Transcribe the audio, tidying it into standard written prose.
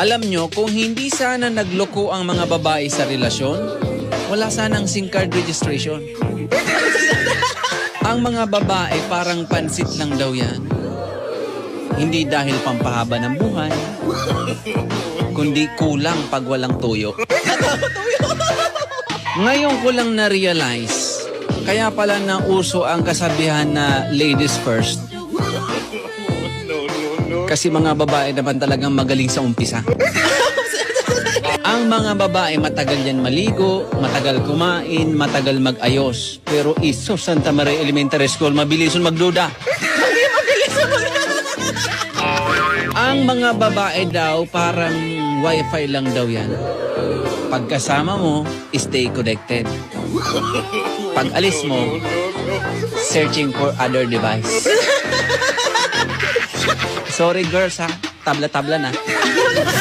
Alam nyo, kung hindi sana nagloko ang mga babae sa relasyon, wala sanang SIM card registration. Ang mga babae parang pansit lang daw yan. Hindi dahil pampahaba ng buhay, kundi kulang pag walang tuyo. Ngayon ko lang na-realize, kaya pala nauso ang kasabihan na ladies first. Kasi mga babae naman talagang magaling sa umpisa. Ang mga babae matagal yan maligo, matagal kumain, matagal mag-ayos. Pero iso Santa Maria Elementary School, mabilison magduda. Ang mga babae daw parang wifi lang daw yan. Pagkasama mo, stay connected. Pag alis mo, searching for other device. Sorry girls ha, tabla-tabla na.